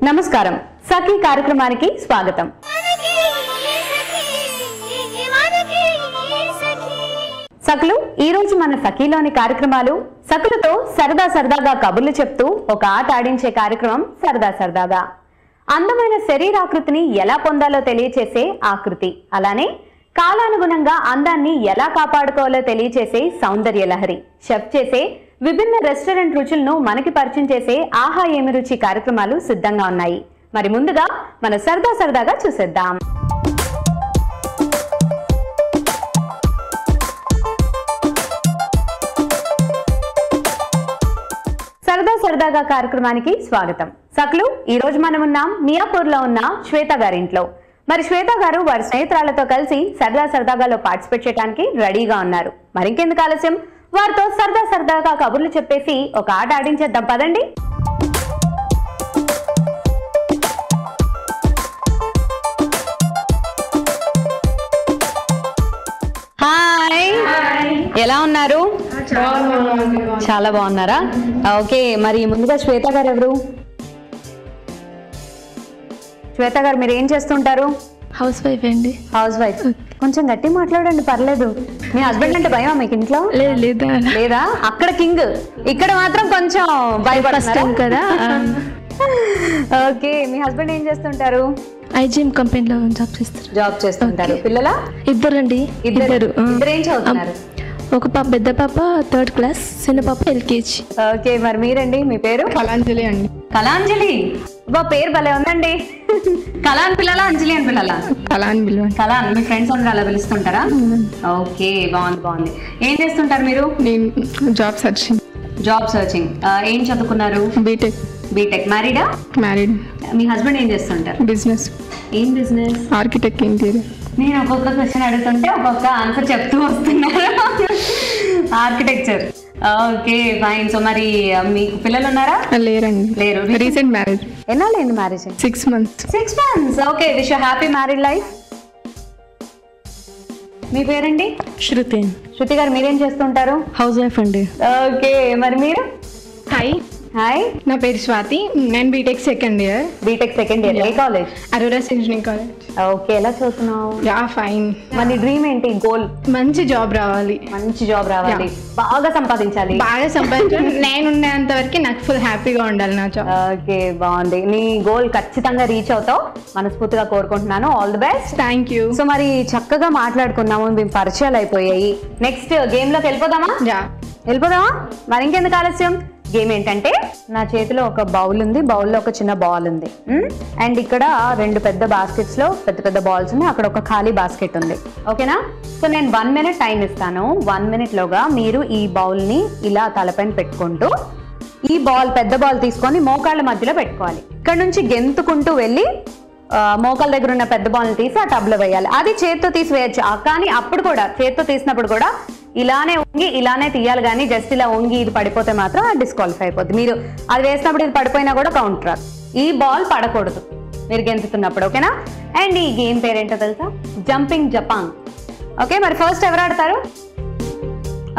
నమస్కారం సఖీ కార్యక్రమానికి స్వాగతం. సఖులు, ఈ రోజు మన సఖీలోని కార్యక్రమాలు సఖులతో సరదాగా కబుర్లు చెప్తూ ఒక ఆట ఆడించే కార్యక్రమం సరదాగా. అందమైన శరీరాకృతిని ఎలా పొందాలో తెలియచేసే ఆకృతి, అలానే కాలానుగుణంగా అందాన్ని ఎలా కాపాడుకోవాలో తెలియచేసే సౌందర్య లహరి, షెఫ్ చేసే విభిన్న రెస్టారెంట్ రుచులను మనకి పరిచయం చేసే ఆహా ఏమి రుచి కార్యక్రమాలు సిద్ధంగా ఉన్నాయి. మరి ముందుగా మన సరదాగా చూసేద్దాం. సరదాగా కార్యక్రమానికి స్వాగతం. సఖులు, ఈ రోజు మనం ఉన్నాం మియాపూర్ లో ఉన్న శ్వేత గారింట్లో. మరి శ్వేత గారు వారి స్నేహితురాలతో కలిసి సరదాగాలో పార్టిసిపేట్ చేయడానికి రెడీగా ఉన్నారు. మరింకెందుకు ఆలస్యం, వారితో సరదాగా కబుర్లు చెప్పేసి ఒక ఆట ఆడించేద్దాం పదండి. హాయ్, ఎలా ఉన్నారు? చాలా బాగున్నారా? ఓకే, మరి ముందుగా శ్వేత గారు ఎవరు? శ్వేత గారు మీరు ఏం చేస్తుంటారు? హౌస్ వైఫ్ అండి. House wife. కొంచెం గట్టి మాట్లాడండి, పర్లేదు. మీ హస్బెండ్ అంటే భయం మీకు ఇంట్లో? లేదా? అక్కడ కింగ్, ఇక్కడ మాత్రం కొంచెం భయపడతారు కదా. ఓకే, మీ హస్బెండ్ ఏం చేస్తుంటారు? ఐజిఎం కంపెనీలో జాబ్ చేస్తుంటారు. పిల్లల? ఇద్దరండి. ఇద్దరు ఏం చదువుతున్నారు? ఒక పాప, పెద్ద పాప 3rd క్లాస్, చిన్న పాప LKG. ఓకే, మరి మీరండి? మీ పేరు? కళాంజలి అండి. కళాంజలి, బా పేరు భలే ఉందండి. కళాన్ పిల్లలా, అంజలి అని పిల్లలా? కళాన్. మీ ఫ్రెండ్స్ అందరూ అలా పిలుస్తుంటారా? ఓకే, బాగుంది. ఏం చేస్తుంటారు మీరు? నేను జాబ్ సర్చింగ్. ఏం చదువుకున్నారు? బీటెక్. మ్యారీడా? మ్యారీడ్. మీ హస్బెండ్ ఏం చేస్తుంటారు? బిజినెస్. ఏం బిజినెస్? Architect, interior. నేను ఒక్కొక్క క్వశ్చన్ అడుగుతుంటే ఒక్కొక్క ఆన్సర్ చెప్తూ వస్తున్నారు. ఆర్కిటెక్చర్. Okay, fine. సో మరి మీకు పిల్లలు ఉన్నారా? లేరు. Recent marriage. ఎన్నాళ్ళైంది marriage? 6 months. 6 months. Okay, wish you happy married life. మీ పేరండి? శృతి గారు, మీరేం చేస్తుంటారు? హౌస్ వైఫ్ అండి. ఓకే, మరి మీరు? హాయ్, నా పేరు స్వాతి. నేను బీటెక్ సెకండ్ ఇయర్. ఏ college? Aurora's engineering college. Okay, ఎలా చదువుతున్నావు? ఫైన్. మరి డ్రీమ్ ఏంటి? గోల్? మంచి జాబ్ రావాలి. బాగా సంపాదించాలి. నేనున్నంత వరకు నాకు ఫుల్ హ్యాపీగా ఉండాలి నా జాబ్. ఓకే, బాగుంది. నీ గోల్ ఖచ్చితంగా రీచ్ అవుతావు, మనస్ఫూర్తిగా కోరుకుంటున్నాను. All the best. Thank you. So మరి చక్కగా మాట్లాడుకున్నాము, మేము పరిచయాలు అయిపోయాయి. నెక్స్ట్ గేమ్ లోకి వెళ్ళిపోదామా? మరి ఇంకెందుకు ఆలస్యం? గేమ్ ఏంటంటే, నా చేతిలో ఒక బౌల్ ఉంది, బౌల్లో ఒక చిన్న బాల్ ఉంది, అండ్ ఇక్కడ 2 పెద్ద బాస్కెట్స్ లో పెద్ద బాల్స్ ఉన్నాయి, అక్కడ ఒక ఖాళీ బాస్కెట్ ఉంది. ఓకేనా? సో నేను 1 minute టైం ఇస్తాను. 1 minute లోగా మీరు ఈ బౌల్ ని ఇలా తలపైన పెట్టుకుంటూ ఈ పెద్ద బాల్ తీసుకొని మోకాళ్ళ మధ్యలో పెట్టుకోవాలి. ఇక్కడ నుంచి గెంతుకుంటూ వెళ్ళి మోకాళ్ళ దగ్గర ఉన్న పెద్ద బాల్ని తీసి ఆ టబ్ లో వేయాలి. అది చేత్తో తీసి వేయచ్చు, కానీ అప్పుడు కూడా చేత్తో తీసినప్పుడు కూడా ఇలానే వంగి ఇలానే తీయాలి, కానీ జస్ట్ ఇలా వంగి ఇది పడిపోతే మాత్రం డిస్క్వాలిఫై అయిపోద్ది. మీరు అది వేసినప్పుడు ఇది పడిపోయినా కూడా కౌంటర్. ఈ బాల్ పడకూడదు మీరు గెంతుతున్నప్పుడు. ఓకేనా? అండ్ ఈ గేమ్ పేరేంటో తెలుసా? జంపింగ్ జపాంగ్. ఓకే, మరి ఫస్ట్ ఎవరు ఆడతారు?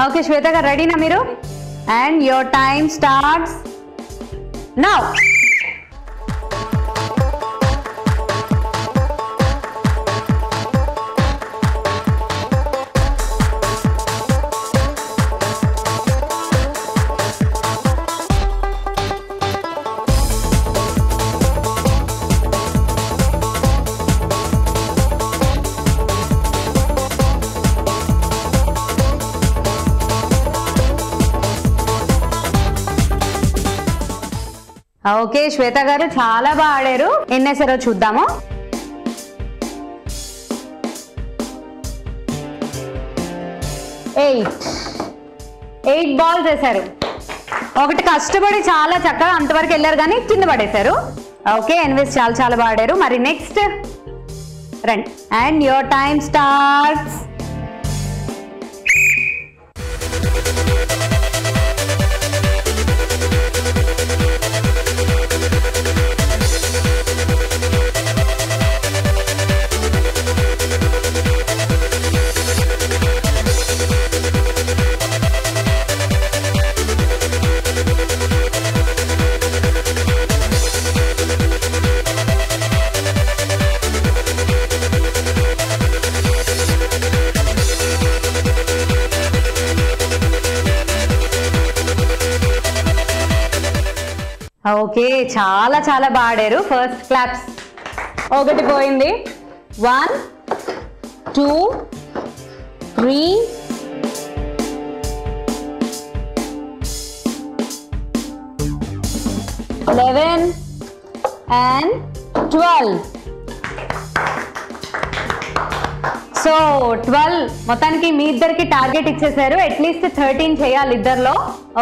ఓకే, శ్వేత గారు రెడీనా మీరు? And your time starts now. Okay, Shweta గారు చాలా బాగా ఆడారు. ఎన్నేసారో చూద్దాము. 8 బాల్స్ వేశారు. ఒకటి కష్టపడి చాలా చక్కగా అంతవరకు వెళ్ళారు, కానీ కింద పడేశారు. ఓకే, ఎన్వేస్ చాలా బాగా ఆడారు. మరి నెక్స్ట్ రండి. And your time starts. Okay, చాలా చాలా బాగా ఆడారు. First claps. ఒకటి పోయింది. 1 2 3 11 and 12. సో 12 మొత్తానికి మీ ఇద్దరికి టార్గెట్ ఇచ్చేసారు. అట్లీస్ట్ 13 చేయాలి ఇద్దరిలో.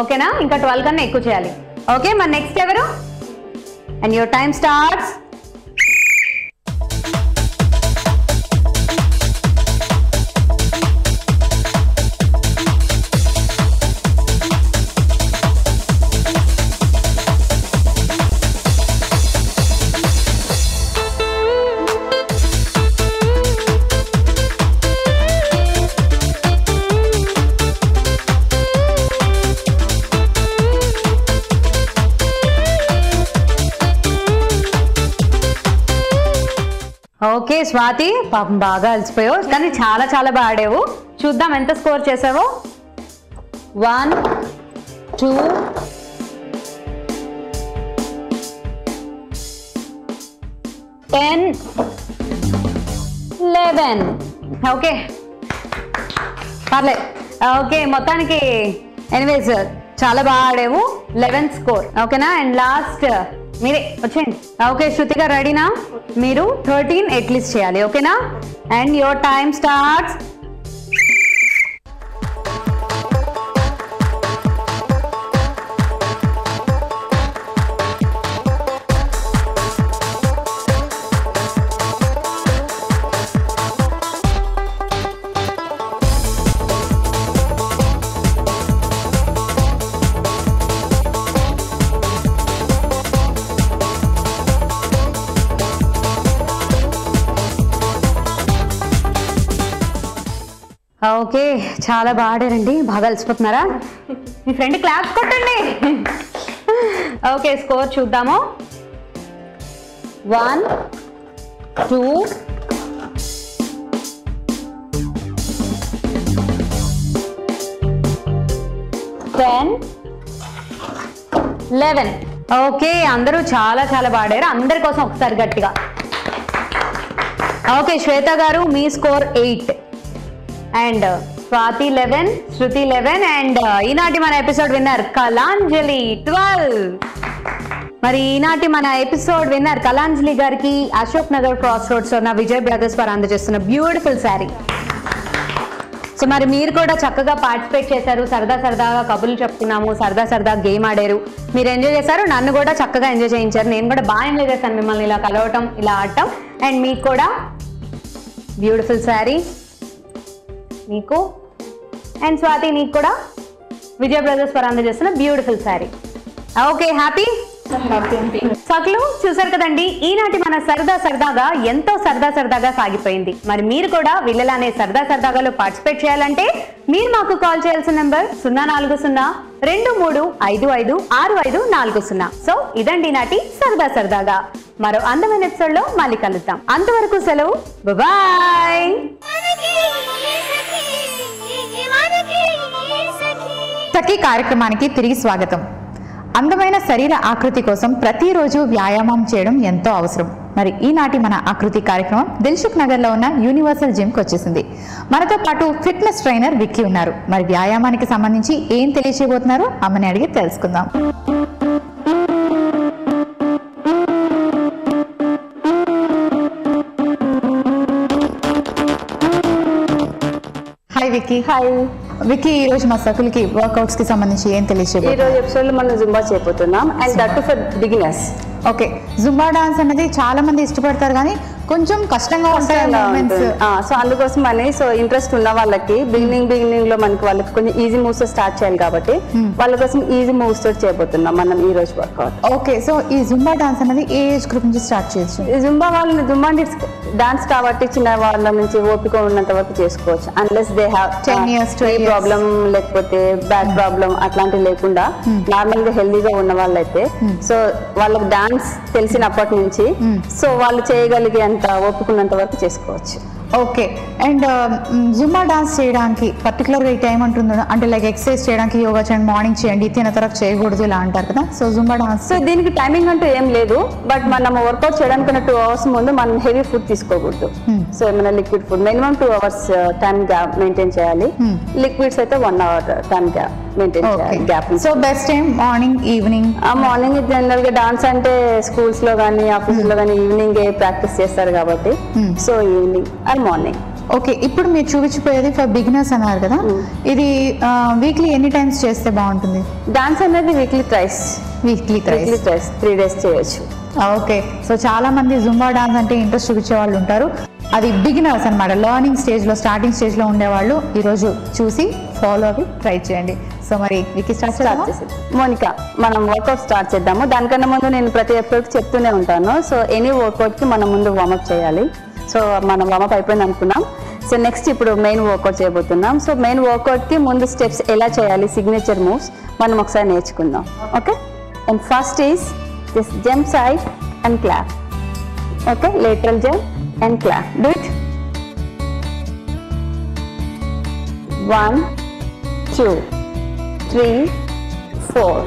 ఓకేనా? ఇంకా 12 కన్నా ఎక్కువ చేయాలి. ఓకే, మరి నెక్స్ట్ ఎవరు? And your time starts. Okay Swathi, పాపం బాగా అలసిపోయావు, కానీ చాలా చాలా బాగా ఆడావు. చూద్దాం ఎంత స్కోర్ చేసావో. 1 2 10 11. ఓకే, పర్లేదు. ఓకే, మొత్తానికి ఎనీవేస్ చాలా బాగా ఆడావు. 11 స్కోర్. ఓకేనా? అండ్ లాస్ట్ మీరే వచ్చేయండి. ఓకే, శృతి గారు రెడీనా? మీరు 13 అట్లీస్ట్ చేయాలి. ఓకేనా? And your time starts. Okay, చాలా బాగా ఆడారండి. బాగా అలసిపోతున్నారా? మీ ఫ్రెండ్ క్లాప్స్ కొట్టండి. ఓకే, స్కోర్ చూద్దాము. 1 2 10 11. ఓకే, అందరూ చాలా చాలా బాగా ఆడారు. అందరి కోసం ఒకసారి గట్టిగా. ఓకే, శ్వేత గారు మీ score 8 and Swathi 11, Shruti 11 and ఈనాటి మన ఎపిసోడ్ విన్నర్ కళాంజలి 12. మరి ఈనాటి మన ఎపిసోడ్ విన్నర్ కళాంజలి గారికి అశోక్ నగర్ క్రాస్ రోడ్స్ ఉన్న విజయ్ బ్రదర్స్ వారు అందజేస్తున్న బ్యూటిఫుల్ శారీ. సో మరి మీరు కూడా చక్కగా పార్టిసిపేట్ చేశారు. సరదా సరదాగా కబుర్లు చెప్పుకున్నాము, సరదా గేమ్ ఆడారు. మీరు ఎంజాయ్ చేశారు, నన్ను కూడా చక్కగా ఎంజాయ్ చేయించారు. నేను కూడా బాగా ఎంజాయ్ చేశాను మిమ్మల్ని ఇలా కలవటం, ఇలా ఆడటం. అండ్ మీకు కూడా బ్యూటిఫుల్ శారీ మీకు. అండ్ స్వాతి నీకు కూడా విజయ్ బ్రదర్స్ వారు అందజేస్తున్న బ్యూటిఫుల్ శారీ. ఓకే, హ్యాపీ సకులు చూసారు కదండి. ఈనాటి మన సరదాగా ఎంతో సరదాగా సాగిపోయింది. మరి మీరు కూడా వీళ్ళలానే సరదాగాలో పార్టిసిపేట్ చేయాలంటే మీరు మాకు కాల్ చేయాల్సిన నెంబర్ 0402353556540. సో ఇదండి నాటి సరదాగా. మరో అందమైన ఎపిసోడ్ లో మళ్ళీ కలుద్దాం. అంతవరకు సెలవు, బాయ్. సఖీ కార్యక్రమానికి తిరిగి స్వాగతం. అందమైన శరీర ఆకృతి కోసం ప్రతిరోజు వ్యాయామం చేయడం ఎంతో అవసరం. మరి ఈనాటి మన ఆకృతి కార్యక్రమం దిల్సుఖ్ నగర్ లో ఉన్న యూనివర్సల్ జిమ్ కి వచ్చేసింది. మనతో పాటు ఫిట్నెస్ ట్రైనర్ విక్కీ ఉన్నారు. మరి వ్యాయామానికి సంబంధించి ఏం తెలియజేయబోతున్నారు అమ్మని అడిగి తెలుసుకుందాం. హాయ్ విక్కీ. హాయ్ విక్కీ, ఈ రోజు మా సకులకి వర్కౌట్స్ కి సంబంధించి ఏం ఈ తెలియజేయబోతున్నారు? రోజు ఎపిసోడ్ లో మనం జుంబా చేయబోతున్నాం. And that for beginners. Okay, Zumba dance అనేది చాలా మంది ఇష్టపడతారు, కానీ కొంచెం కష్టంగా ఉంటాయి మూవ్మెంట్స్. సో అందుకోసం అని ఇంట్రెస్ట్ ఉన్న వాళ్ళకి బిగినింగ్ లో మనకి వాళ్ళకి కొంచెం ఈజీ మూవ్స్ స్టార్ట్ చేయాలి కాబట్టి వాళ్ళ కోసం ఈజీ మూవ్స్ తోటి చేయబోతున్నాం మనం ఈ రోజు వర్కౌట్. ఓకే, సో ఈ జుంబా డాన్స్ అనేది ఏ ఏజ్ గ్రూప్ నుంచి స్టార్ట్ చేయొచ్చు? జుంబా డాన్స్ కాబట్టి చిన్న వాళ్ళ నుంచి ఓపిక ఉన్నంత వరకు చేసుకోవచ్చు. Unless they have 10 years, 12 years. Problem లేకపోతే బ్యాక్ ప్రాబ్లం అట్లాంటివి లేకుండా నార్మల్ గా హెల్దీగా ఉన్న వాళ్ళైతే సో వాళ్ళకి డాన్స్ తెలిసినప్పటి నుంచి సో వాళ్ళు చేయగలిగే అంత ఓపికన్నంత వరకు చేసుకోవచ్చు. ఓకే. అండ్ జుంబా డాన్స్ చేయడానికి పర్టికులర్గా ఈ టైం అంటుందా? అంటే లైక్ ఎక్సర్సైజ్ చేయడానికి యోగా చేయండి, మార్నింగ్ చేయండి, తిన్న తర్వాత చేయకూడదు ఇలా అంటారు కదా. సో జుంబా డాన్స్ సో దీనికి టైమింగ్ అంటూ ఏం లేదు. బట్ మనం వర్కౌట్ చేయడానికి 2 hours ముందు మనం హెవీ ఫుడ్ తీసుకోకూడదు. సో ఏమైనా liquid food minimum 2 hours time gap maintain చేయాలి. లిక్విడ్స్ అయితే 1 hour టైం గ్యాప్ మెయింటైన్ చేయాలి gap. So best time morning, evening. Morning general గా డాన్స్ అంటే స్కూల్స్ లో కానీ ఆఫీస్ లో కానీ ఈవినింగ్ ప్రాక్టీస్ చేస్తారు కాబట్టి so evening and morning. Okay. ఇప్పుడు మీరు చూపించిపోయేది ఫర్ బిగినర్స్ అన్నారు కదా, ఇది వీక్లీ ఎన్ని టైమ్స్ చేస్తే బాగుంటుంది? డాన్స్ అనేది వీక్లీ థ్రైస్ 3 days చేయొచ్చు. ఓకే. సో చాలా మంది జుంబా డాన్స్ అంటే ఇంట్రెస్ట్ చూపించే వాళ్ళు ఉంటారు. అది బిగినర్స్ అనమాట, లర్నింగ్ స్టేజ్లో, స్టార్టింగ్ స్టేజ్లో ఉండేవాళ్ళు ఈరోజు చూసి ఫాలో అవి ట్రై చేయండి. సో మరి వికీ స్టార్ట్ చేసి మోనికా మనం వర్కౌట్ స్టార్ట్ చేద్దాము. దానికన్నా ముందు నేను ప్రతి ఎపిసోడ్ చెప్తూనే ఉంటాను. సో ఎనీ వర్కౌట్కి మనం ముందు వార్మప్ చేయాలి. సో మనం వార్మప్ అయిపోయింది అనుకున్నాం. సో నెక్స్ట్ ఇప్పుడు మెయిన్ వర్కౌట్ చేయబోతున్నాం. సో మెయిన్ వర్కౌట్కి ముందు స్టెప్స్ ఎలా చేయాలి, సిగ్నేచర్ మూవ్స్ మనం ఒకసారి నేర్చుకుందాం. Okay. And first is this jump side and clap. Okay. Lateral jump and clap. Do it. 1 2 3 4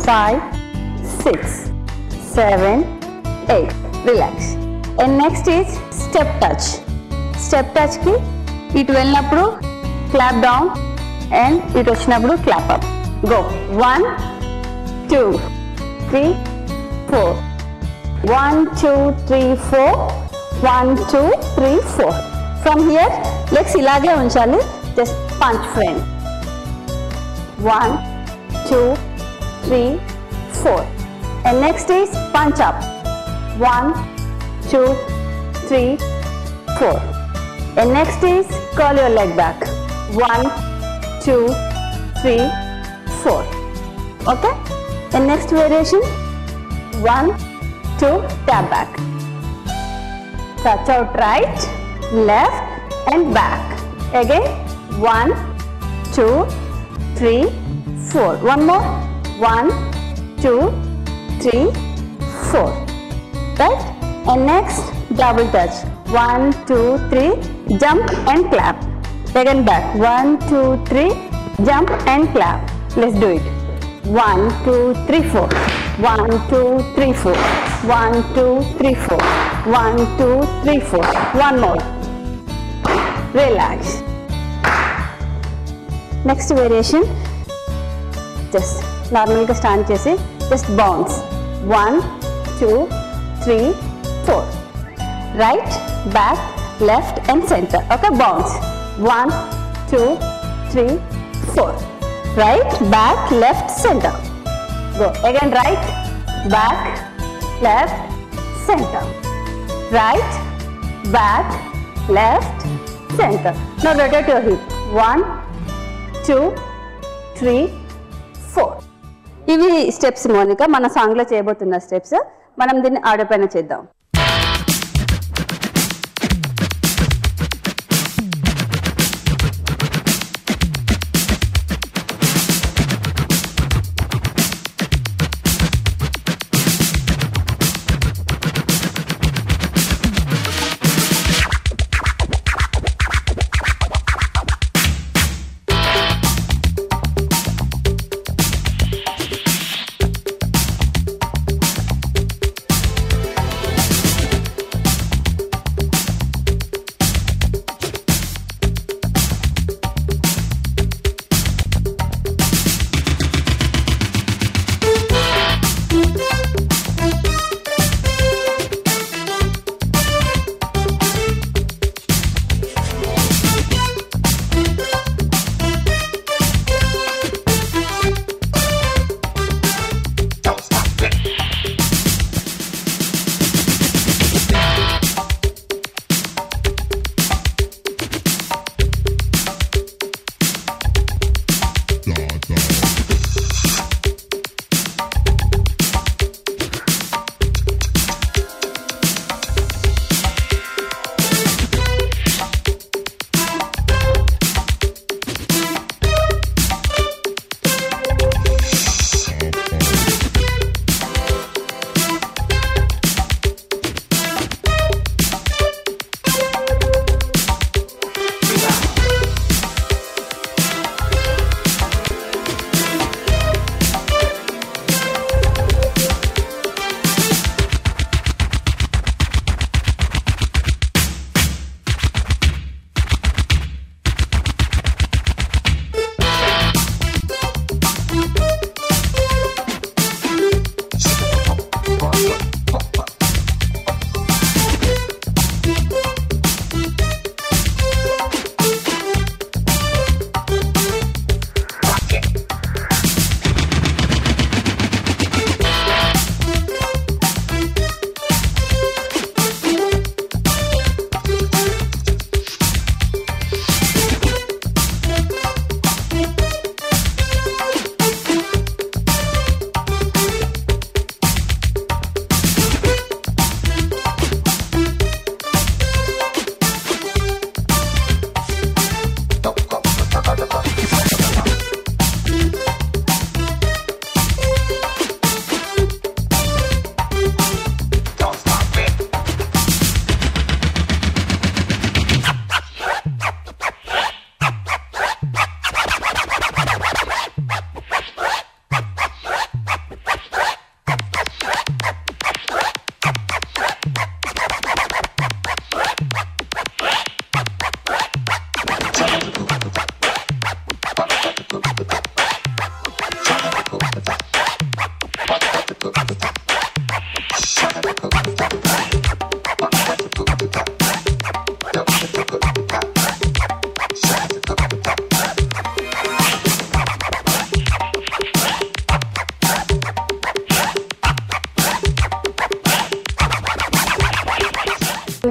5 6 7 8. Relax. And next is step touch. Step touch ki ఇటు వెళ్ళినప్పుడు clap down and ఇటు వచ్చినప్పుడు clap up. Go. 1 2 3 4. 1 2 3 4. 1 2 3 4. From here legs ilage unchali. Just punch friend. 1 2 3 4. And next is punch up. 1 2 3 4. And next is curl your leg back. 1 2 3 4. Okay. And next variation 1 2 tap back. Touch out right, left and back. Again 1 2 3 4. One more. 1 2 3 4. Right? And next double touch. 1 2 3 jump and clap. Again back. 1 2 3 jump and clap. Let's do it. 1 2 3 4. 1 2 3 4. 1 2 3 4. 1 2 3 4. One more. Relax. Next variation. Just normal ga stand chesi just bounce. 1 2 3 4. Right, back, left and center. Okay, bounce. 1 2 3 4. Right, back, left, center. Go. Again right, back, left, center. Right, back, left, center. Now rotate your hip. 1 2 3 4. ఇవి steps Monika మన song లో చేయబోతున్న steps. మనం దీన్ని audio పైన చేద్దాం.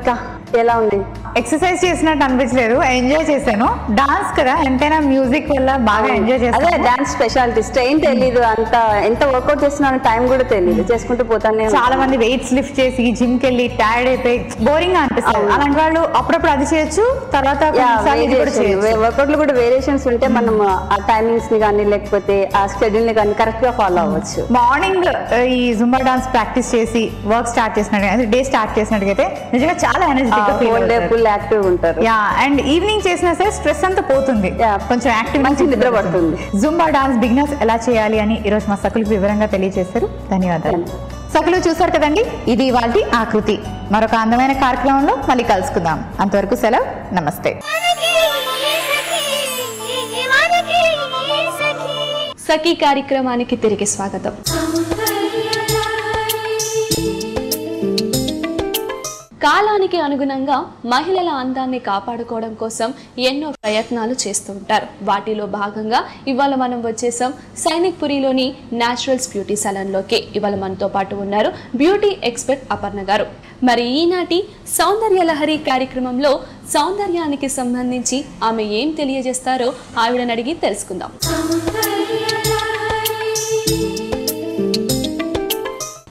మౌనిక ఎలా ఉంది? ఎక్సర్సైజ్ చేసినట్టు అనిపించలేదు, ఎంజాయ్ చేశాను. డాన్స్ కదా, ఎంతైనా మ్యూజిక్ వల్ల బాగా ఎంజాయ్ అదే చేస్తాను. Dance speciality. స్ట్రెయిన్ తెలీదు, అంత ఎంత వర్కౌట్ చేస్తున్నాను టైం కూడా తెలియదు, చేసుకుంటూ పోతానే. చాలా మంది వెయిట్స్ లిఫ్ట్ చేసి జిమ్ కి వెళ్ళి టైర్డ్ అయిపోయి బోరింగ్ గా అనిపిస్తుంది. అలాంటి వాళ్ళు అప్పుడప్పుడు అది చేయొచ్చు, తర్వాత వర్కౌట్ లో కూడా వేరియేషన్స్ ఉంటే మనం ఆ టైమింగ్స్ ని కానీ లేకపోతే ఆ షెడ్యూల్ ని కానీ కరెక్ట్ గా ఫాలో అవ్వచ్చు. మార్నింగ్ ఈ జుంబా డాన్స్ ప్రాక్టీస్ చేసి వర్క్ స్టార్ట్ చేసినట్టు, డే స్టార్ట్ చేసినట్టుగైతే నిజంగా చాలా ఎనర్జెటిక్ గా ఫీల్ అవుతారు. ఫుల్ యాక్టివ్ ఉంటారు. యా, అండ్ ఈవినింగ్ చేసినా సరే స్ట్రెస్ అంతా పోతుంది, కొంచెం యాక్టివ్ మంచి నిద్ర పడుతుంది. జుంబా డాన్స్ బిగినర్స్ ఎలా చేయాలి అని ఈరోజు మా సకులకు వివరంగా తెలియజేశారు. ధన్యవాదాలు. సకులు చూసారు కదండి, ఇది ఇవాల్టి ఆకృతి. మరొక అందమైన కార్యక్రమంలో మళ్ళీ కలుసుకుందాం. అంతవరకు సెలవు, నమస్తే. సఖీ కార్యక్రమానికి తిరిగి స్వాగతం. కాలానికి అనుగుణంగా మహిళల అందాన్ని కాపాడుకోవడం కోసం ఎన్నో ప్రయత్నాలు చేస్తూ ఉంటారు. వాటిలో భాగంగా ఇవాళ మనం వచ్చేసాం సైనిక్ పురిలోని న్యాచురల్స్ బ్యూటీ సలూన్లోకి. ఇవాళ మనతో పాటు ఉన్నారు బ్యూటీ ఎక్స్పర్ట్ అపర్ణ గారు. మరి ఈనాటి సౌందర్య లహరి కార్యక్రమంలో సౌందర్యానికి సంబంధించి ఆమె ఏం తెలియజేస్తారో ఆవిడని అడిగి తెలుసుకుందాం.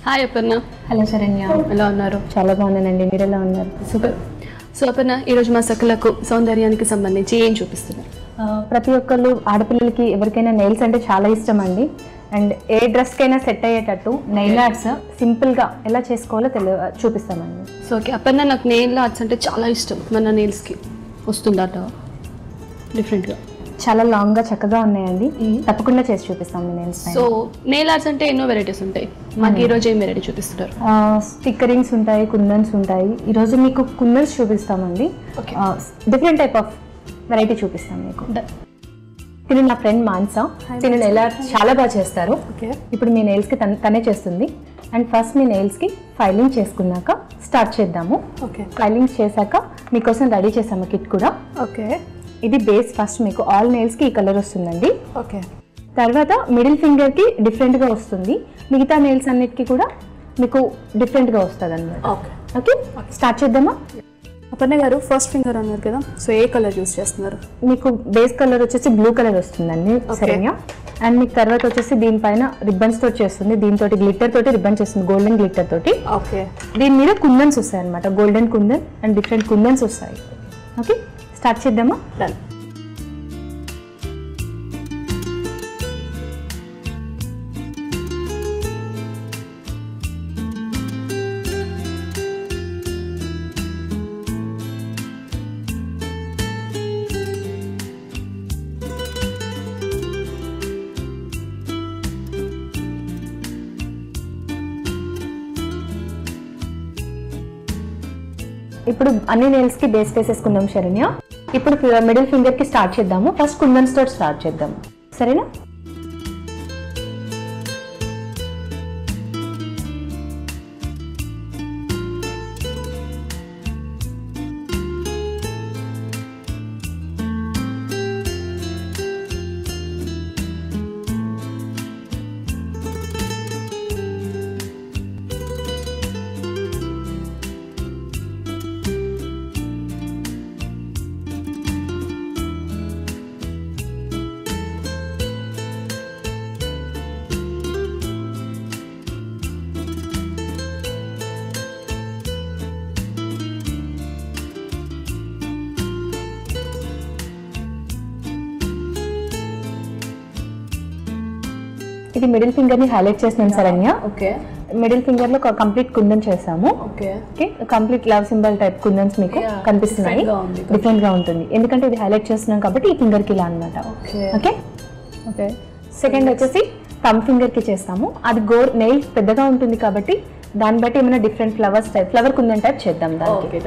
హాయ్ అపర్ణ. హలో శరణ్య, ఎలా ఉన్నారు? చాలా బాగున్నానండి, మీరు ఎలా ఉన్నారు? సూపర్. సో అపర్ణ, ఈరోజు మా సకులకు సౌందర్యానికి సంబంధించి ఏం చూపిస్తున్నారు? ప్రతి ఒక్కళ్ళు ఆడపిల్లలకి ఎవరికైనా నెయిల్స్ అంటే చాలా ఇష్టం అండి. అండ్ ఏ డ్రెస్కైనా సెట్ అయ్యేటట్టు నెయిల్ ఆర్ట్స్ సింపుల్గా ఎలా చేసుకోవాలో చూపిస్తామండి. సో ఓకే అపర్ణ, నాకు నెయిల్ ఆర్ట్స్ అంటే చాలా ఇష్టం. మన నెయిల్స్కి వస్తుందట డిఫరెంట్గా, చాలా లాంగ్గా చక్కగా ఉన్నాయండి. తప్పకుండా చేసి చూపిస్తాం మీ నెయిల్స్. సో నెయిల్ ఆర్ట్స్ అంటే ఎన్నో వెరైటీస్ ఉంటాయి. మాకు ఈరోజు ఏం వెరైటీ చూపిస్తున్నారు? స్టిక్కరింగ్స్ ఉంటాయి, కుందన్స్ ఉంటాయి. ఈరోజు మీకు కుందన్స్ చూపిస్తామండి. డిఫరెంట్ టైప్ ఆఫ్ వెరైటీ చూపిస్తాం మీకు. తిను నా ఫ్రెండ్ మాన్సా, తిను నెయిల్ ఆర్ట్ చాలా బాగా చేస్తారు. ఇప్పుడు మీ నెయిల్స్కి తనే చేస్తుంది. అండ్ ఫస్ట్ మీ నెయిల్స్కి ఫైలింగ్ చేసుకున్నాక స్టార్ట్ చేద్దాము. ఫైలింగ్స్ చేశాక మీకోసం రెడీ చేసాము కిట్ కూడా. ఓకే, ఇది బేస్. ఫస్ట్ మీకు ఆల్ నెయిల్స్కి ఈ కలర్ వస్తుందండి. ఓకే. తర్వాత మిడిల్ ఫింగర్కి డిఫరెంట్గా వస్తుంది, మిగతా నెయిల్స్ అన్నిటికీ కూడా మీకు డిఫరెంట్గా వస్తుంది అన్నమాట. ఓకే, స్టార్ట్ చేద్దామా? అపర్ణ గారు, ఫస్ట్ ఫింగర్ అన్నారు కదా, సో ఏ కలర్ యూస్ చేస్తున్నారు? మీకు బేస్ కలర్ వచ్చేసి బ్లూ కలర్ వస్తుందండి శరణ్య. అండ్ మీకు తర్వాత వచ్చేసి దీనిపైన రిబ్బన్స్ తోటి చేస్తుంది, దీంతో గ్లిట్టర్ తోటి రిబ్బన్ చేస్తుంది, గోల్డెన్ గ్లిట్టర్ తోటి. ఓకే. దీని మీద కుందన్స్ వస్తాయి అనమాట, గోల్డెన్ కుందన్ అండ్ డిఫరెంట్ కుందన్స్ వస్తాయి. ఓకే, స్టార్ట్ చేద్దామా? డన్. ఇప్పుడు అన్ని నెయిల్స్ కి బేస్ వేసేసుకుందాం శరణ్య. ఇప్పుడు మిడిల్ ఫింగర్ కి స్టార్ట్ చేద్దాము. ఫస్ట్ కుందన్స్ తోటి స్టార్ట్ చేద్దాము, సరేనా? ఇది మిడిల్ ఫింగర్ ని హైలైట్ చేస్తున్నాను శరణ్య. ఓకే. మిడిల్ ఫింగర్ లో కంప్లీట్ కుందన్ చేసాము. Okay. Okay, complete love symbol type kundans మీకు కనిపిస్తున్నాయి. డిఫరెంట్ గా ఉంటుంది ఎందుకంటే ఇది హైలైట్ చేస్తున్నాం కాబట్టి ఈ ఫింగర్ కి ఇలా అనమాట. Okay okay. సెకండ్ వచ్చేసి థంబ్ ఫింగర్ కి చేస్తాము. అది నెయిల్ పెద్దగా ఉంటుంది కాబట్టి దాన్ని బట్టి ఏమైనా different flowers type, flower kundan type చేద్దాం దానికి.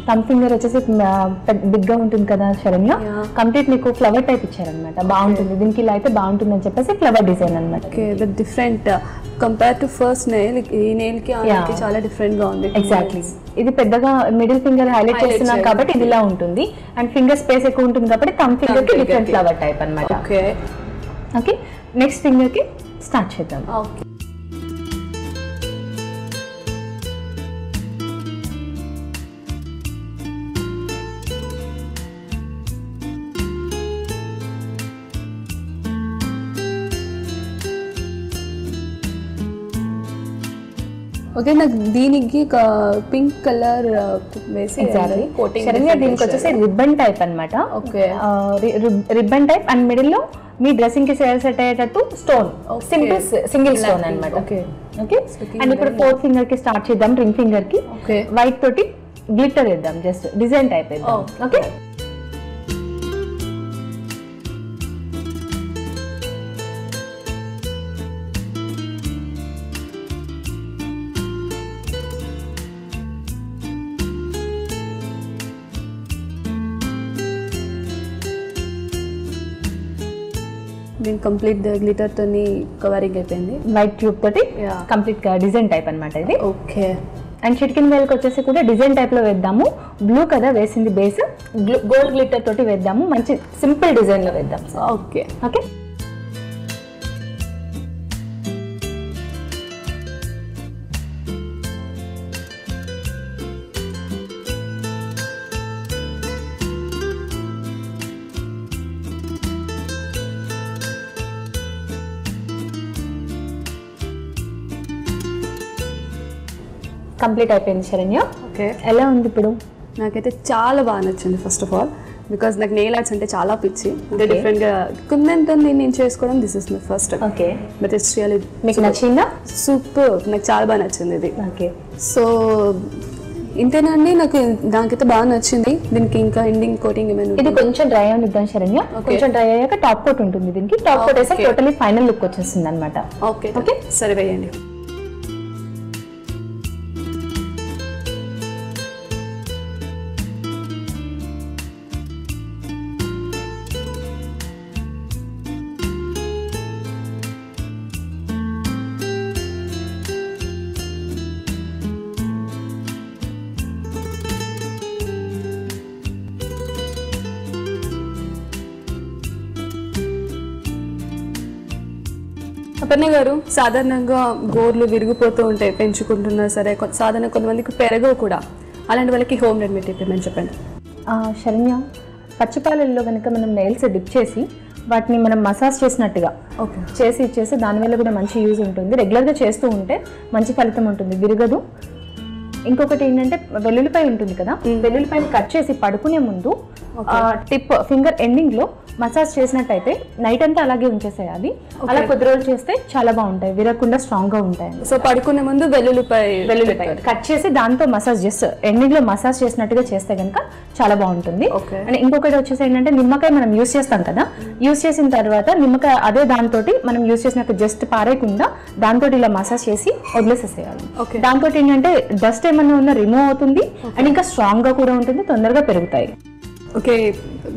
థమ్ ఫింగర్ వచ్చేసి బిగ్ గా ఉంటుంది కదా శరణ్య, కంప్లీట్ మీకు ఫ్లవర్ టైప్ ఇచ్చారనమాట. బాగుంటుంది, దీనికి ఇలా అయితే బాగుంటుంది అని చెప్పేసి ఫ్లవర్ డిజైన్ అనమాట. Different compare to first nail, ఈ నెయిల్ కి చాలా డిఫరెంట్ గా ఉంది. ఎగ్జాక్ట్లీ, ఇది పెద్దగా మిడిల్ ఫింగర్ హైలైట్ చేస్తున్నాం కాబట్టి ఇది ఇలా ఉంటుంది, అండ్ ఫింగర్ స్పేస్ ఎక్కువ ఉంటుంది కాబట్టి థమ్ ఫింగర్ కి డిఫరెంట్ ఫ్లవర్ టైప్ అనమాట. ఓకే, నెక్స్ట్ ఫింగర్ కి స్టార్ట్ చేద్దాం. ఓకే, నాకు దీనికి పింక్ కలర్ వేసి శరణ్య దీనికి వచ్చేసి రిబ్బన్ టైప్ అనమాట. Okay, ribbon type and middle లో మీ డ్రెస్సింగ్ కి సెట్ అయ్యేటట్టు స్టోన్, సింగిల్ స్టోన్ అనమాట. ఓకే, అండ్ ఇప్పుడు ఫోర్త్ ఫింగర్ కి స్టార్ట్ చేద్దాం. రింగ్ ఫింగర్ కి వైట్ తోటి గ్లిటర్ వేద్దాం, జస్ట్ డిజైన్ టైప్ వేద్దాం. ఓకే, దీని కంప్లీట్ గ్లిటర్ తోని కవరింగ్ అయిపోయింది. వైట్ ట్యూబ్ తోటి కంప్లీట్ గా డిజైన్ టైప్ అనమాట ఇది. ఓకే, అండ్ చిటికిన్ వేల్కి వచ్చేసి కూడా డిజైన్ టైప్ లో వేద్దాము. బ్లూ కదా వేసింది బేస్, గోల్డ్ గ్లిటర్ తోటి వేద్దాము. మంచి సింపుల్ డిజైన్ లో వేద్దాం. ఓకే ఓకే, కంప్లీట్ అయిపోయింది శరణ్య. ఓకే, ఎలా ఉంది ఇప్పుడు? నాకైతే చాలా బాగా నచ్చింది. ఫస్ట్ ఆఫ్ ఆల్ బికాస్ నాకు నెయిల్ ఆర్ట్స్ అంటే చాలా పిచ్చి, అంటే డిఫరెంట్ గా కుందన్తో నేను చేసుకోవడం this is my first. Okay, but it's really మీకు నచ్చిందా? సూపర్, నాకు చాలా బాగా నచ్చింది ఇది. ఓకే, సో ఇంతేనండి, నాకైతే బాగా నచ్చింది. దీనికి ఇంకా ఎండింగ్ కోటింగ్ ఏమైనా? ఇది కొంచెం డ్రై అనిద్దాం శరణ్య. కొంచెం డ్రై అయ్యాక టాప్ కోట్ ఉంటుంది. దీనికి టాప్ కోట్ వేస్తే టోటలీ ఫైనల్ లుక్ వచ్చేస్తుంది అనమాట. ఓకే ఓకే, సరే వేయండి. అపర్ణ గారు, సాధారణంగా గోర్లు విరిగిపోతూ ఉంటాయి పెంచుకుంటున్నా సరే, సాధారణ కొంతమందికి పెరగవు కూడా, అలాంటి వాళ్ళకి హోమ్ రెమెడీ టిప్ ఏమని చెప్పండి. శరణ్య, పచ్చిపాలల్లో కనుక మనం నెయిల్స్ డిప్ చేసి వాటిని మనం మసాజ్ చేసినట్టుగా చేసి ఇచ్చేసి దానివల్ల కూడా మంచి యూజ్ ఉంటుంది. రెగ్యులర్గా చేస్తూ ఉంటే మంచి ఫలితం ఉంటుంది, విరగదు. ఇంకొకటి ఏంటంటే వెల్లుల్లిపాయ ఉంటుంది కదా, వెల్లుల్లిపాయని కట్ చేసి పడుకునే ముందు టిప్ ఫింగర్ ఎండింగ్ లో మసాజ్ చేసినట్టయితే నైట్ అంతా అలాగే ఉంచేసేయాలి. అలా కొద్ది రోజులు చేస్తే చాలా బాగుంటాయి, విరగకుండా స్ట్రాంగ్ గా ఉంటాయి. సో పడుకునే ముందు వెల్లుల్లిపాయ కట్ చేసి దాంతో మసాజ్ చేస్తే ఎండింగ్ లో మసాజ్ చేసినట్టుగా చేస్తే కనుక చాలా బాగుంటుంది. అండ్ ఇంకొకటి వచ్చేసి ఏంటంటే నిమ్మకాయ మనం యూస్ చేస్తాం కదా, యూస్ చేసిన తర్వాత నిమ్మకాయ అదే దాంతో మనం యూస్ చేసినట్టు జస్ట్ పారేయకుండా దాంతో ఇలా మసాజ్ చేసి వదిలేసేసేయాలి. దాంతో ఏంటంటే డస్ట్ ఏమన్నా ఉన్నా రిమూవ్ అవుతుంది అండ్ ఇంకా స్ట్రాంగ్ గా కూడా ఉంటుంది, తొందరగా పెరుగుతాయి. Okay,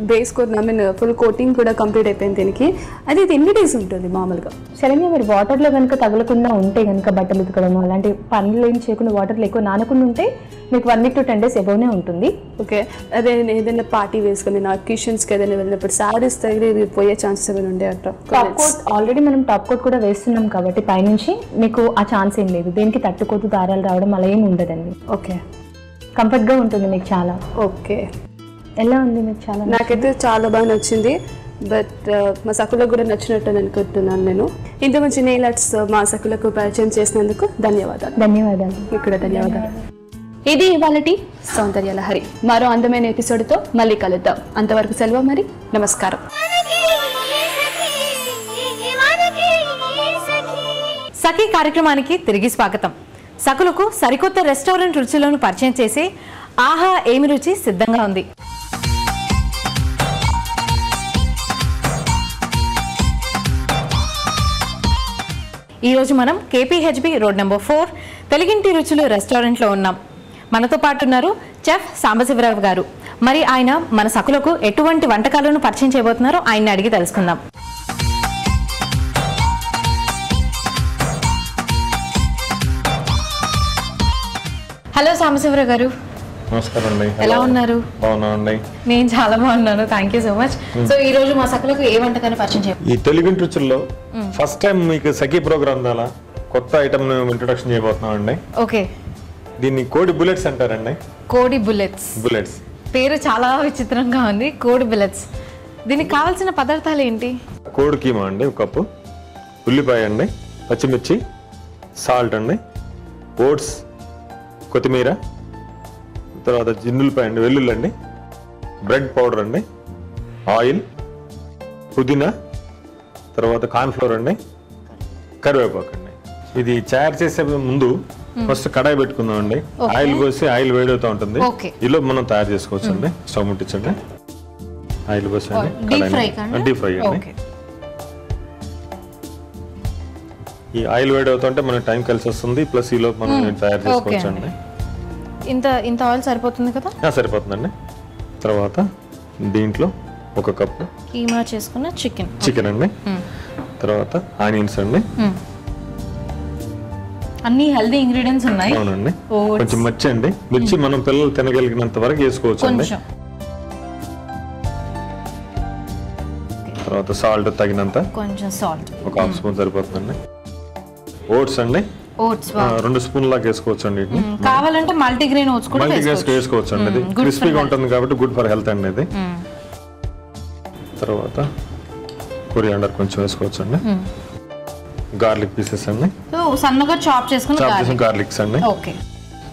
base coat I mean full coating కూడా కంప్లీట్ అయిపోయింది దీనికి. అది ఎన్ని డేస్ ఉంటుంది మామూలుగా? శరణ్య, మీరు వాటర్లో కనుక తగలకుండా ఉంటే కనుక బట్టలు ఉతకడం అలాంటి పనులు ఏం చేయకుండా వాటర్లో ఎక్కువ నానకుండా ఉంటే మీకు 1 week to 10 days ఎబోనే ఉంటుంది. ఓకే, అదే ఏదైనా పార్టీ వేసుకుని నా అకేషన్స్కి ఏదైనా వెళ్ళినప్పుడు శారీస్ తగిలి పోయే ఛాన్సెస్ ఏమైనా ఉండే అట్లా? టాప్ కోట్ ఆల్రెడీ మనం టాప్ కోట్ కూడా వేస్తున్నాం కాబట్టి పైనుంచి మీకు ఆ ఛాన్స్ ఏం లేదు. దేనికి తట్టుకోదు దారాలు రావడం అలా ఏమి ఉండదండి. ఓకే, కంఫర్ట్గా ఉంటుంది మీకు చాలా. ఓకే, ఎలా ఉంది మీకు? చాలా నాకైతే చాలా బాగా నచ్చింది. బట్ మా సకులకు కూడా నచ్చినట్టు అనుకుంటున్నాను నేను. ఇంత మంచి నెయిల్ ఆర్ట్స్ మా సకులకు పరిచయం చేసినందుకు ధన్యవాదాలు. ధన్యవాదాలు. మీకు కూడా ధన్యవాదాలు. ఇది ఇవాళటి సౌందర్య లహరి. మరో అందమైన ఎపిసోడ్తో మళ్ళీ కలుద్దాం. అంతవరకు సెలవు, మరి నమస్కారం. సఖీ కార్యక్రమానికి తిరిగి స్వాగతం. సకులకు సరికొత్త రెస్టారెంట్ రుచులను పరిచయం చేసి ఆహా ఏమి రుచి సిద్ధంగా ఉంది. ఈరోజు మనం KPHB రోడ్ నెంబర్ 4 తెలుగింటి రుచులు రెస్టారెంట్లో ఉన్నాం. మనతో పాటు ఉన్నారు చెఫ్ సాంబశివరావు గారు. మరి ఆయన మన సకులకు ఎటువంటి వంటకాలను పరిచయం చేయబోతున్నారో ఆయన్ని అడిగి తెలుసుకుందాం. హలో సాంబశివరావు గారు, నమస్కారం అండి. ఎలా ఉన్నారు? బాగున్నామండి. నేను చాలా బాగున్నాను, thank you so much. So ఈ రోజు మా సకులకు ఏ వంటకాన్ని పరిచయం చేయాలి? ఈ తెలుగు రుచుల్లో ఫస్ట్ టైం మీకు సఖీ ప్రోగ్రామ్ ద్వారా కొత్త ఐటమ్ ఇంట్రొడక్షన్ చేయబోతున్నాం అండి. ఓకే, దీన్ని కోడి బుల్లెట్స్ అంటారండి. కోడి బుల్లెట్స్. బుల్లెట్స్ పేరు చాలా విచిత్రంగా ఉంది, కోడి బుల్లెట్స్. దీనికి కావాల్సిన పదార్థాలు ఏంటి? కోడి కీమా అండి, ఒక కప్పు, ఉల్లిపాయ అండి, పచ్చిమిర్చి, సాల్ట్ అండి, ఓట్స్, కొత్తిమీర, తర్వాత జిన్నులపాయ అండి, వెల్లుల్లి అండి, బ్రెడ్ పౌడర్ అండి, ఆయిల్, పుదీనా, తర్వాత కార్న్ఫ్లోర్ అండి, కరివేపాకు అండి. ఇది తయారు చేసే ముందు ఫస్ట్ కడాయి పెట్టుకుందాం అండి. ఆయిల్ పోసి ఆయిల్ వేడవుతూ ఉంటుంది. ఈలో మనం తయారు చేసుకోవచ్చు అండి. స్టవ్ ముట్టించండి, ఆయిల్ పోసి డీప్ ఫ్రై అండి. ఈ ఆయిల్ వేడి అవుతుంటే మనకి టైం కలిసి వస్తుంది, ప్లస్ ఈలో మనం తయారు చేసుకోవచ్చు అండి. ఇంత ఆయిల్ సరిపోతుంది కదా? సరిపోతుందండి. తర్వాత దీంట్లో ఒక కప్పు కీమా చేసుకున్న చికెన్ అండి, తర్వాత ఆనియన్స్ అండి, అన్ని హెల్దీ ఇంగ్రీడియంట్స్ ఉన్నాయి. అవునండి. కొంచెం మిర్చి అండి, మిర్చి మనం పిల్లలు తినగలిగినంత వరకు వేసుకోవచ్చు అండి. తర్వాత సాల్ట్ తగినంత, కొంచెం సాల్ట్, ఒక హాఫ్ స్పూన్ సరిపోతుందండి. ఓట్స్ అండి, 2 స్పూన్ లాగా వేసుకోవచ్చు అండి. కావాలంటే మల్టీగ్రెయిన్ ఓట్స్ కూడా వేసుకోవచ్చు అండి. ఇది క్రిస్పీగా ఉంటుంది కాబట్టి గుడ్ ఫర్ హెల్త్ అండి ఇది. తర్వాత కొరియాండర్ కొంచెం వేసుకోవచ్చు అండి. గార్లిక్ పీసెస్ అండి, సన్నగా చాప్ చేసుకుని గార్లిక్స్ అండి. ఓకే.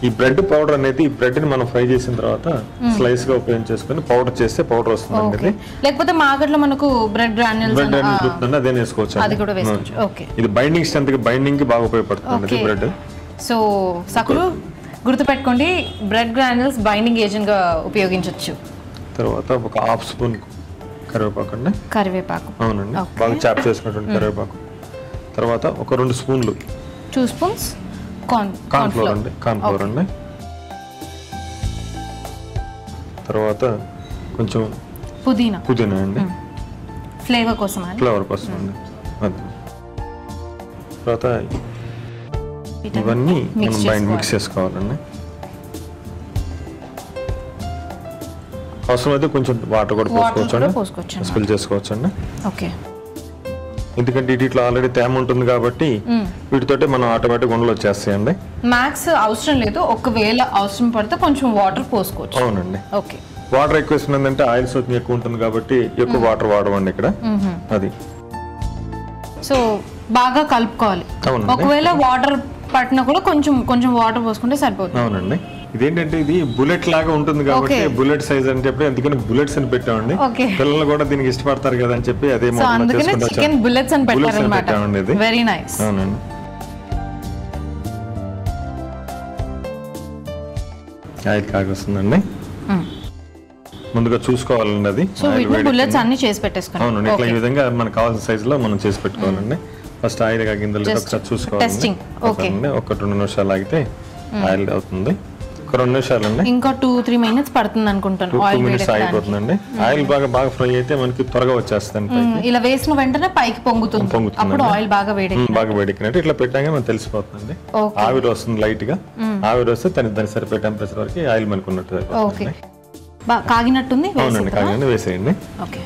ఈ బ్రెడ్ పౌడర్ అనేది ఈ బ్రెడ్ ని మనం ఫ్రై చేసిన తర్వాత స్లైస్ గా ఉపయోగించేసుకొని పౌడర్ చేస్తే పౌడర్ వస్తుంది. లేకపోతే మార్కెట్ లో మనకు బ్రెడ్ గ్రాన్యూల్స్ దొరుకుతుంది, అదే వేసుకోవచ్చు. అది కూడా వేసుకోవచ్చు. ఓకే. ఇది బైండింగ్ స్ట్రెంత్ కి బైండింగ్ కి బాగా ఉపయోగపడుతుంది బ్రెడ్. సో సకులు గుర్తుపెట్టుకోండి, బ్రెడ్ గ్రాన్యూల్స్ బైండింగ్ ఏజెంట్ గా ఉపయోగించవచ్చు. తర్వాత ఒక హాఫ్ స్పూన్ కరివేపాకు అండి. కరివేపాకు, అవునండి, బాగా చాప్ చేసుకున్నటువంటి కరివేపాకు. తర్వాత ఒక 2 స్పూన్లు 2 స్పూన్స్ కార్న్ఫ్లోర్ అండి, కార్న్ఫ్లోర్ అండి. తర్వాత కొంచెం పుదీనా అండి, ఫ్లేవర్ కోసం అండి. తర్వాత ఇవన్నీ మనం మిక్స్ చేసుకోవాలండి. అవసరమైతే కొంచెం వాటర్ కూడా పోసుకోవచ్చు, స్పిల్ చేసుకోవచ్చు అండి. ఓకే. ఎందుకంటే ఇట్లా ఆల్రెడీ తేమ ఉంటుంది కాబట్టి వీటితోటి మనం ఆటోమేటిక్ ఉండలు వచ్చేస్తాయండి. మ్యాక్స్ అవసరం లేదు, ఒకవేళ అవసరం పడితే కొంచెం వాటర్ పోసుకోవచ్చు. అవునండి. ఓకే. వాటర్ ఎక్కువ వేసినందంటే ఆయిల్ సోకింగ్ ఎక్కువ ఉంటుంది కాబట్టి ఎక్కువ వాటర్ వాడమండి ఇక్కడ. అది సో బాగా కలుపుకోవాలి. ఒకవేళ వాటర్ పట్టినా కూడా కొంచెం వాటర్ పోసుకుంటే సరిపోతుంది. అవునండి. ఇదేంటంటే ఇది బుల్లెట్ లాగా ఉంటుంది కాబట్టి బుల్లెట్ సైజ్ అని చెప్పి అందుకని బుల్లెట్స్ అని పెట్టామండి. పిల్లలు కూడా దీనికి ఇష్టపడతారు కదా అని చెప్పి అదే చికెన్ బుల్లెట్స్ అని పెట్టామండి. ఇది వెరీ నైస్. అవునండి. ఆయిల్ కాగొస్తుందండి, ముందుగా చూసుకోవాలండి అది. బుల్లెట్స్ అన్ని చేసి పెట్టేసుకోండి. అవునండి, ఇట్లా ఈ విధంగా మనకు కావాల్సిన సైజ్ లో మనం చేసి పెట్టుకోవాలండి. ఫస్ట్ ఆయిల్ కాగిందో లేదో ఒకసారి చూసుకోవాలండి. ఒక 2 నిమిషాలు ఆగితే ఆయిల్ అవుతుంది. ఒక 2 నిమిషాలు అండి, ఇంకా 2-3 మినిట్స్ పడుతుంది అనుకుంటాను. 2 మినిట్స్ అయిపోతుందండి. ఆయిల్ బాగా ఫ్రై అయితే మనకి త్వరగా వచ్చేస్తుంది. ఇలా వేసిన వెంటనే పైకి పొంగుతుంది, అప్పుడు ఆయిల్ బాగా వేడెక్కినట్టు ఇట్లా పెట్టాక మనకు తెలిసిపోతుంది. ఆవిరి వస్తుంది లైట్ గా, ఆవిరి వస్తే దాని సరిపోయే టెంపరేచర్ వరకు ఆయిల్ మనకు ఉన్నట్టు కాగినట్టుంది. అవునండి, కాగినట్టు వేసేయండి. ఓకే.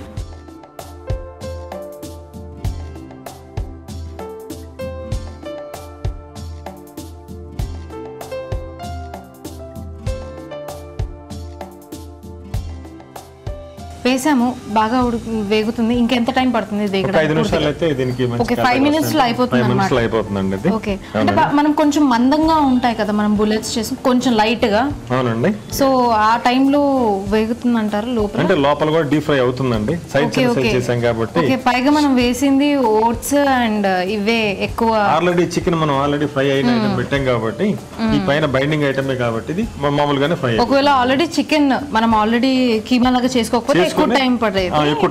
వేసాము, బాగా వేగుతుంది. ఇంకెంత టైం పడుతుంది? 5 నిమిషాలు అయితే దీనికి 5 మినిట్స్ లో అయిపోతుంది. ఓకే. అంటే మనం కొంచెం మందంగా ఉంటాయి కదా మనం బుల్లెట్స్ చేసి, కొంచెం లైట్ గా. అవునండి. సో ఆ టైంలో వేగుతుంది అంటారు లోపల? అంటే లోపల కూడా డీప్ ఫ్రై అవుతుందండి, సైడ్ చేసాం కాబట్టి. ఓకే. పైగా మనం వేసింది ఓట్స్ అండ్ ఇవే ఎక్కువ. ఆల్రెడీ చికెన్ మనం ఆల్రెడీ ఫ్రై అయిన ఐటమ్ పెట్టాం కాబట్టి ఈ పైన బైండింగ్ ఐటమే కాబట్టి ఇది మామూలుగానే ఫ్రై. ఒకవేళ ఆల్రెడీ చికెన్ మనం ఆల్రెడీ కీమా లాగా చేసుకోకపోతే ఎక్కువ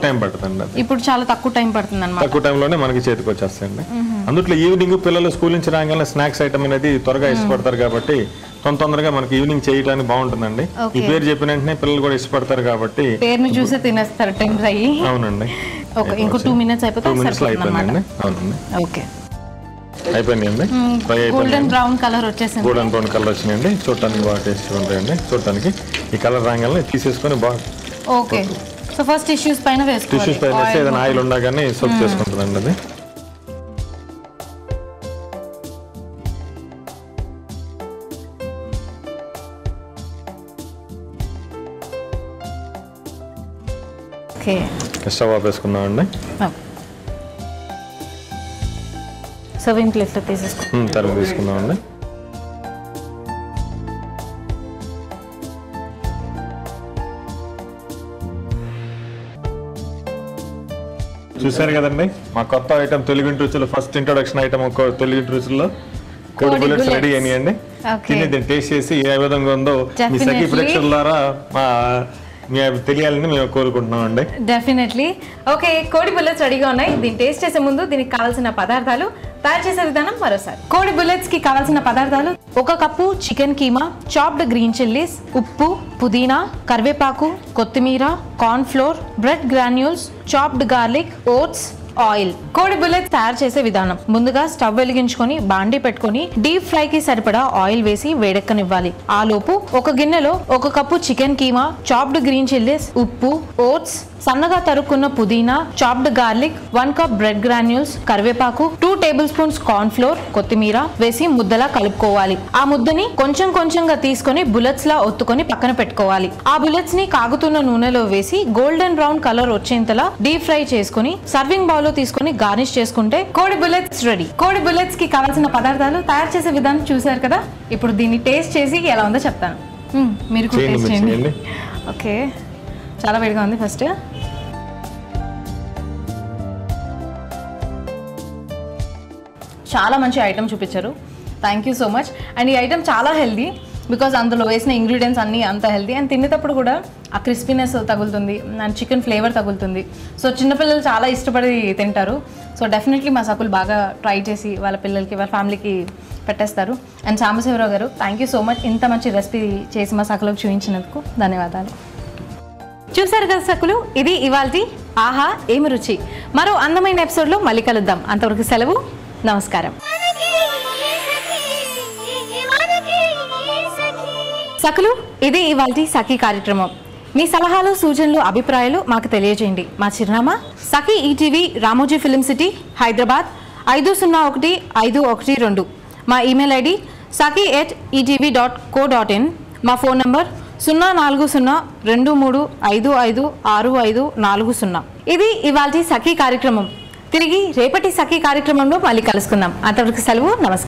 టైం పడుతుంది. ఇప్పుడు చాలా తక్కువ టైం పడుతుంది అన్నమాట. తక్కువ టైంలోనే మనకి చేతికి వచ్చేస్తాయండి. అందుట్లో ఈవినింగ్ పిల్లలు స్కూల్ నుంచి రాగానే స్నాక్స్ ఐటమ్ అనేది త్వరగా ఇష్టపడతారు కాబట్టి తొందరగా మనకి ఈవినింగ్ చేయడానికి బాగుంటుందండి. ఈ పేరు చెప్పిన వెంటనే పిల్లలు కూడా ఇష్టపడతారు కాబట్టి పేరుని చూసి తినేస్తారు టెంప్ట్ అయ్యి. అవునండి. ఓకే, ఇంకో 2 minutes అయిపోతే 2 minutes అయిపోయిందండి. అవునండి, ఓకే. అయిపోయిందండి. గోల్డెన్ బ్రౌన్ కలర్ వచ్చేసింది. గోల్డెన్ బ్రౌన్ కలర్ వచ్చినాయండి. చూడటానికి బాగా టేస్ట్ ఉంటాయండి. చూడటానికి ఈ కలర్ రాగానే తీసేసుకొని బాగా ఓకే. సో ఫస్ట్ టిష్యూస్ పైన వేసుకోవాలి. టిష్యూస్ పైన వేస్తే ఏదైనా ఆయిల్ ఉన్నా కానీ సోక్ చేసుకుంటుందండి అది. ఓకే, స్టవ్ ఆఫ్ వేసుకున్నామండి. సర్వింగ్ ప్లేట్లో తీసేసుకో. తరుగు తీసుకున్నామండి. చూసారు కదండి మా కొత్త ఐటమ్ తెలుగింటి రుచులు. ఫస్ట్ ఇంట్రొడక్షన్ ఐటమ్ తెలుగింటి రుచుల్లో కోడి బుల్లెట్స్ రెడీ అయినాయండి. తిని దీన్ని టేస్ట్ చేసి ఏ విధంగా ఉందో మీ సఖీ ప్రేక్షకుల ద్వారా తెలియాలని మేము కోరుకుంటున్నాం అండి. డెఫినెట్లీ. ఓకే, కోడి బుల్లెట్స్ రెడీగా ఉన్నాయి. దీన్ని టేస్ట్ చేసే ముందు దీనికి కావాల్సిన పదార్థాలు, తయారు చేసే విధానం మరోసారి. కోడి బుల్లెట్స్ కి కావాల్సిన పదార్థాలు: 1 కప్పు chicken keema, chopped green chillies, ఉప్పు, పుదీనా, కరివేపాకు, కొత్తిమీర, corn flour, bread granules, chopped garlic, oats, oil. కోడి బుల్లెట్స్ తయారు చేసే విధానం: ముందుగా స్టవ్ వెలిగించుకొని బాండి పెట్టుకొని డీప్ ఫ్రై కి సరిపడా ఆయిల్ వేసి వేడెక్కనివ్వాలి. ఆ లోపు ఒక గిన్నెలో 1 కప్పు chicken keema, chopped green chillies, ఉప్పు, ఓట్స్, సన్నగా తరుక్కున్న పుదీనా, chopped garlic, 1 cup bread granules, కరివేపాకు, 2 టేబుల్ స్పూన్స్ కార్న్ ఫ్లోర్, కొత్తిమీర వేసి ముద్దలా కలుపుకోవాలి. ఆ ముద్దని కొంచెం కొంచెంగా తీసుకొని బుల్లెట్స్ లా ఒత్తుకొని పక్కన పెట్టుకోవాలి. ఆ బుల్లెట్స్ ని కాగుతున్న నూనెలో వేసి గోల్డెన్ బ్రౌన్ కలర్ వచ్చేంతలా డీప్ ఫ్రై చేసుకుని సర్వింగ్ బౌల్ లో తీసుకొని గార్నిష్ చేసుకుంటే కోడి బుల్లెట్స్ రెడీ. కోడి బుల్లెట్స్ కి కావాల్సిన పదార్థాలు, తయారు చేసే విధానం చూసారు కదా. ఇప్పుడు దీన్ని టేస్ట్ చేసి ఎలా ఉందో చెప్తాను. మీరు కూడా టేస్ట్ చేయండి. ఓకే, చాలా వేడిగా ఉంది. ఫస్ట్ చాలా మంచి ఐటమ్ చూపించారు. Thank you so much. And ఈ ఐటమ్ చాలా హెల్దీ, బికాజ్ అందులో వేసిన ఇంగ్రీడియంట్స్ అన్నీ అంత హెల్దీ. అండ్ తినేటప్పుడు కూడా ఆ క్రిస్పీనెస్ తగులుతుంది అండ్ చికెన్ ఫ్లేవర్ తగులుతుంది. సో చిన్నపిల్లలు చాలా ఇష్టపడి తింటారు. సో డెఫినెట్లీ మా సకులు బాగా ట్రై చేసి వాళ్ళ పిల్లలకి, వాళ్ళ ఫ్యామిలీకి పెట్టేస్తారు. అండ్ సాంబశివరావు గారు, థ్యాంక్ యూ సో మచ్. ఇంత మంచి రెసిపీ చేసి మా సకులకు చూపించినందుకు ధన్యవాదాలు. చూసారు కదా సకులు, ఇది ఇవాల్టి ఆహా ఏమి రుచి. మరో అందమైన ఎపిసోడ్లో మళ్ళీ కలుద్దాం. అంతవరకు సెలవు, నమస్కారం. సకులు, ఇది ఇవాల్టి సఖీ కార్యక్రమం. మీ సలహాలు, సూచనలు, అభిప్రాయాలు మాకు తెలియజేయండి. మా చిరునామా Sakhi ETV, Ramoji film city, Hyderabad 501512. మా ఈమెయిల్ ఐడి saki@etv.co.in. మా ఫోన్ నంబర్ 04023556540. ఇది ఇవాల్టి సఖీ కార్యక్రమం. తిరిగి రేపటి సఖీ కార్యక్రమంలో మళ్ళీ కలుసుకుందాం. అంతవరకు సెలవు, నమస్కారం.